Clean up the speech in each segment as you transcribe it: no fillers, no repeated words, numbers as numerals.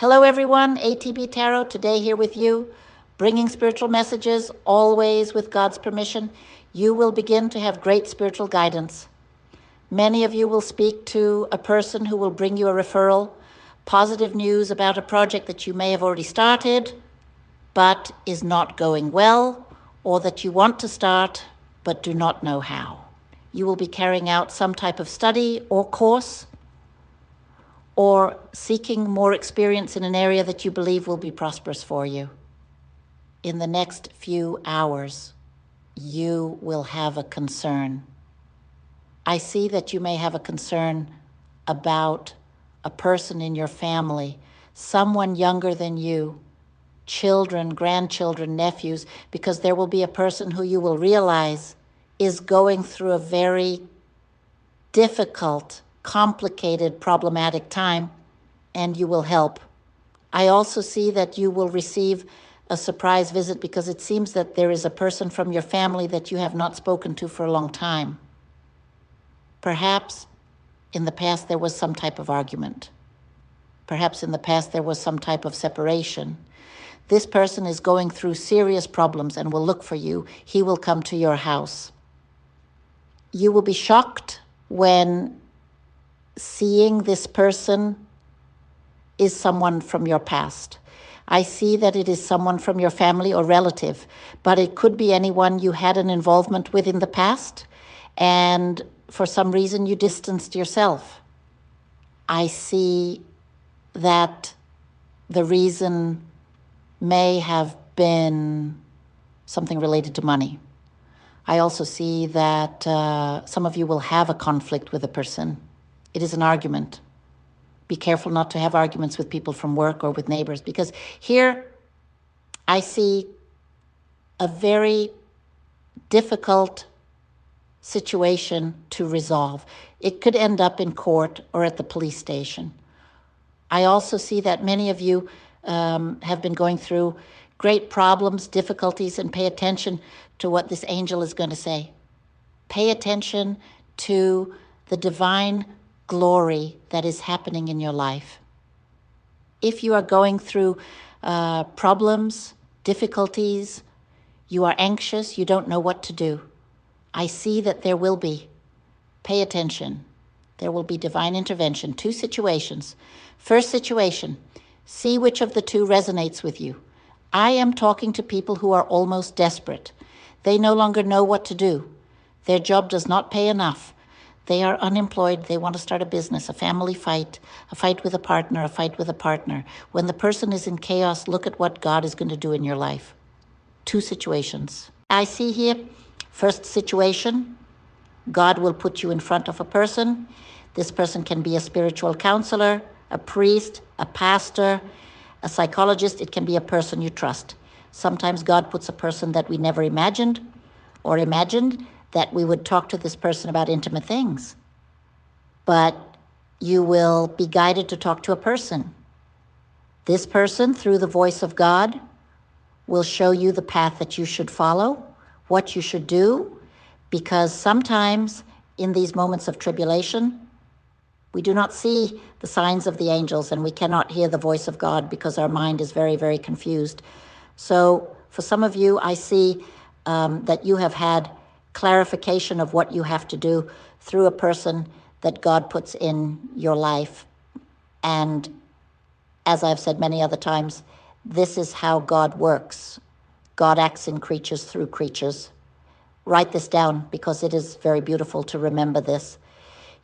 Hello everyone, ATB Tarot, today here with you, bringing spiritual messages, always with God's permission. You will begin to have great spiritual guidance. Many of you will speak to a person who will bring you a referral, positive news about a project that you may have already started, but is not going well, or that you want to start, but do not know how. You will be carrying out some type of study or course, or seeking more experience in an area that you believe will be prosperous for you. In the next few hours, you will have a concern. I see that you may have a concern about a person in your family, someone younger than you, children, grandchildren, nephews, because there will be a person who you will realize is going through a very difficult, complicated, problematic time, and you will help. I also see that you will receive a surprise visit because it seems that there is a person from your family that you have not spoken to for a long time. Perhaps in the past there was some type of argument. Perhaps in the past there was some type of separation. This person is going through serious problems and will look for you. He will come to your house. You will be shocked when seeing this person is someone from your past. I see that it is someone from your family or relative, but it could be anyone you had an involvement with in the past, and for some reason you distanced yourself. I see that the reason may have been something related to money. I also see that some of you will have a conflict with a person. It is an argument. Be careful not to have arguments with people from work or with neighbors, because here I see a very difficult situation to resolve. It could end up in court or at the police station. I also see that many of you have been going through great problems, difficulties, and pay attention to what this angel is going to say. Pay attention to the divine glory that is happening in your life. If you are going through problems, difficulties, you are anxious, you don't know what to do, I see that there will be. Pay attention. There will be divine intervention. Two situations. First situation, see which of the two resonates with you. I am talking to people who are almost desperate. They no longer know what to do. Their job does not pay enough. They are unemployed. They want to start a business, a family fight, a fight with a partner, a fight with a partner. When the person is in chaos, look at what God is going to do in your life. Two situations. I see here, first situation, God will put you in front of a person. This person can be a spiritual counselor, a priest, a pastor, a psychologist. It can be a person you trust. Sometimes God puts a person that we never imagined that we would talk to this person about intimate things. But you will be guided to talk to a person. This person, through the voice of God, will show you the path that you should follow, what you should do, because sometimes in these moments of tribulation, we do not see the signs of the angels and we cannot hear the voice of God because our mind is very, very confused. So for some of you, I see that you have had clarification of what you have to do through a person that God puts in your life. And as I've said many other times, this is how God works. God acts in creatures through creatures. Write this down because it is very beautiful to remember this.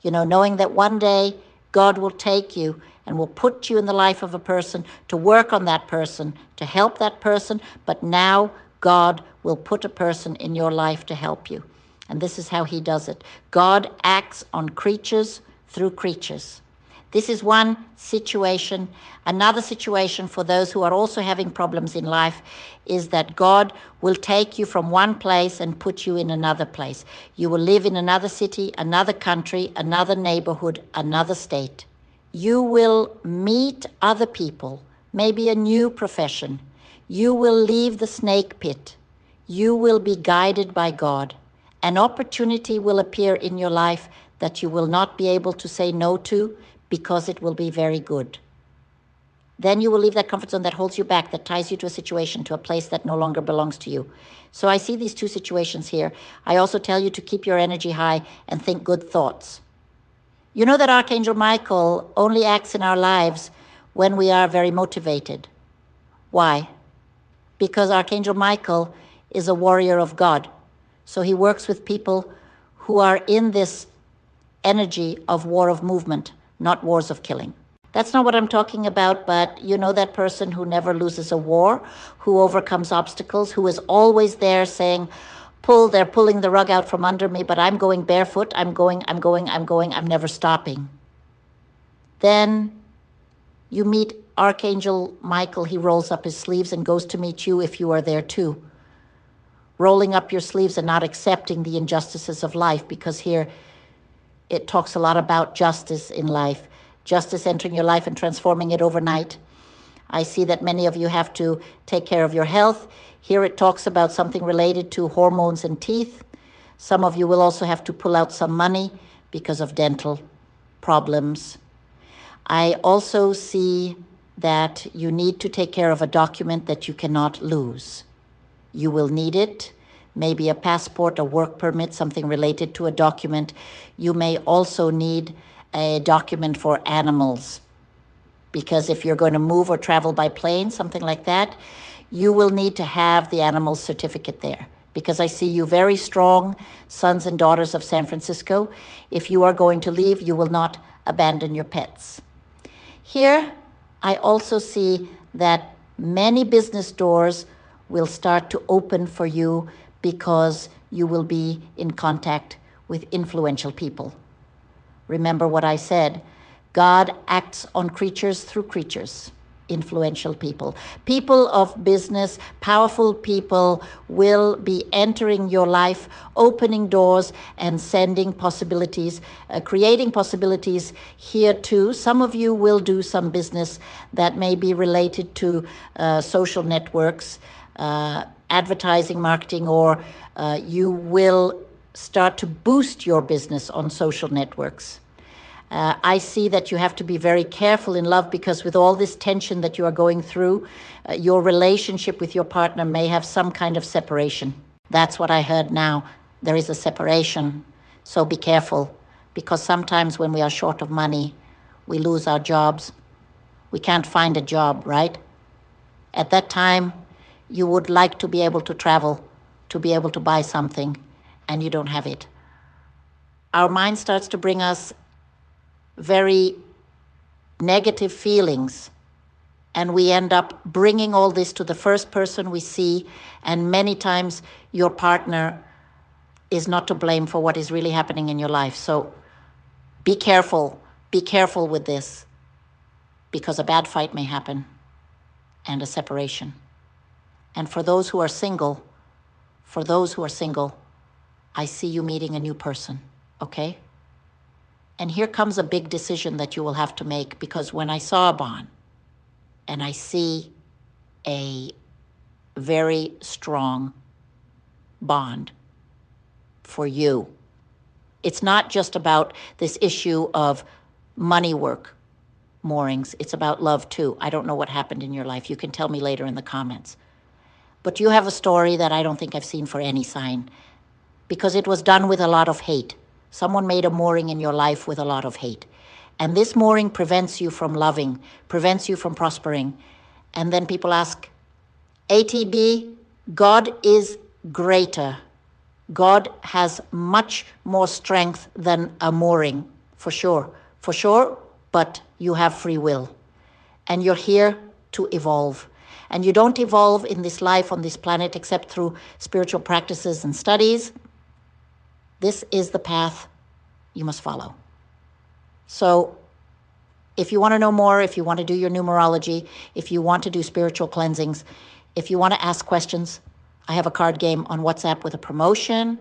You know, knowing that one day God will take you and will put you in the life of a person to work on that person, to help that person, but now God will put a person in your life to help you. And this is how he does it. God acts on creatures through creatures. This is one situation. Another situation for those who are also having problems in life is that God will take you from one place and put you in another place. You will live in another city, another country, another neighborhood, another state. You will meet other people, maybe a new profession. You will leave the snake pit. You will be guided by God. An opportunity will appear in your life that you will not be able to say no to because it will be very good. Then you will leave that comfort zone that holds you back, that ties you to a situation, to a place that no longer belongs to you. So I see these two situations here. I also tell you to keep your energy high and think good thoughts. You know that Archangel Michael only acts in our lives when we are very motivated. Why? Because Archangel Michael is a warrior of God. So he works with people who are in this energy of war of movement, not wars of killing. That's not what I'm talking about, but you know that person who never loses a war, who overcomes obstacles, who is always there saying, they're pulling the rug out from under me, but I'm going barefoot, I'm never stopping. Then you meet Archangel Michael, he rolls up his sleeves and goes to meet you if you are there too. Rolling up your sleeves and not accepting the injustices of life, because here it talks a lot about justice in life. Justice entering your life and transforming it overnight. I see that many of you have to take care of your health. Here it talks about something related to hormones and teeth. Some of you will also have to pull out some money because of dental problems. I also see that you need to take care of a document that you cannot lose. You will need it, maybe a passport, a work permit, something related to a document. You may also need a document for animals, because if you're going to move or travel by plane, something like that, you will need to have the animal certificate there, because I see you very strong sons and daughters of San Francisco. If you are going to leave, you will not abandon your pets. Here, I also see that many business doors will start to open for you because you will be in contact with influential people. Remember what I said, God acts on creatures through creatures, influential people. People of business, powerful people will be entering your life, opening doors and sending possibilities, creating possibilities here too. Some of you will do some business that may be related to social networks, advertising, marketing, or you will start to boost your business on social networks. I see that you have to be very careful in love, because with all this tension that you are going through, your relationship with your partner may have some kind of separation. That's what I heard now. There is a separation. So be careful, because sometimes when we are short of money, we lose our jobs. We can't find a job, right? At that time, you would like to be able to travel, to be able to buy something, and you don't have it. Our mind starts to bring us very negative feelings, and we end up bringing all this to the first person we see, and many times your partner is not to blame for what is really happening in your life. So be careful with this, because a bad fight may happen and a separation. And for those who are single, I see you meeting a new person, okay? And here comes a big decision that you will have to make, because when I saw a bond and I see a very strong bond for you, it's not just about this issue of money work moorings. It's about love too. I don't know what happened in your life. You can tell me later in the comments. But you have a story that I don't think I've seen for any sign, because it was done with a lot of hate. Someone made a mooring in your life with a lot of hate. And this mooring prevents you from loving, prevents you from prospering. And then people ask, ATB, God is greater. God has much more strength than a mooring, for sure, but you have free will. And you're here to evolve. And you don't evolve in this life on this planet except through spiritual practices and studies. This is the path you must follow. So if you want to know more, if you want to do your numerology, if you want to do spiritual cleansings, if you want to ask questions, I have a card game on WhatsApp with a promotion.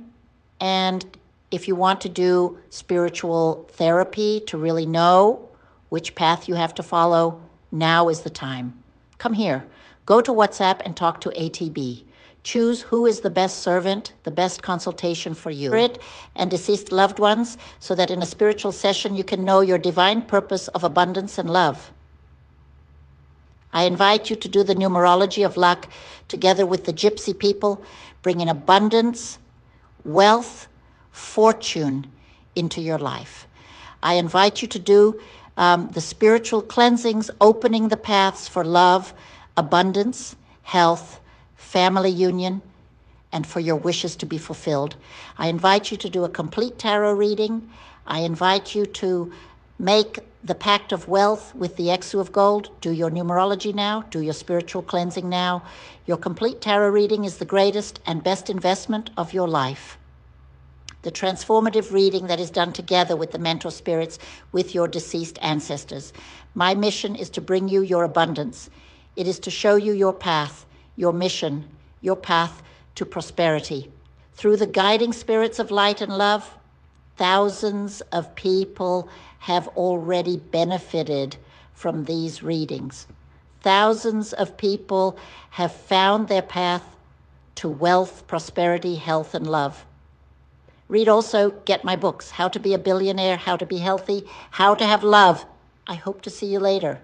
And if you want to do spiritual therapy to really know which path you have to follow, now is the time. Come here. Go to WhatsApp and talk to ATB. Choose who is the best servant, the best consultation for you. Spirit and deceased loved ones, so that in a spiritual session you can know your divine purpose of abundance and love. I invite you to do the numerology of luck together with the gypsy people, bringing abundance, wealth, fortune into your life. I invite you to do the spiritual cleansings, opening the paths for love, abundance, health, family union, and for your wishes to be fulfilled. I invite you to do a complete tarot reading. I invite you to make the pact of wealth with the Exu of Gold. Do your numerology now. Do your spiritual cleansing now. Your complete tarot reading is the greatest and best investment of your life. The transformative reading that is done together with the mentor spirits, with your deceased ancestors. My mission is to bring you your abundance. It is to show you your path, your mission, your path to prosperity. Through the guiding spirits of light and love, thousands of people have already benefited from these readings. Thousands of people have found their path to wealth, prosperity, health, and love. Read also, get my books, How to Be a Billionaire, How to Be Healthy, How to Have Love. I hope to see you later.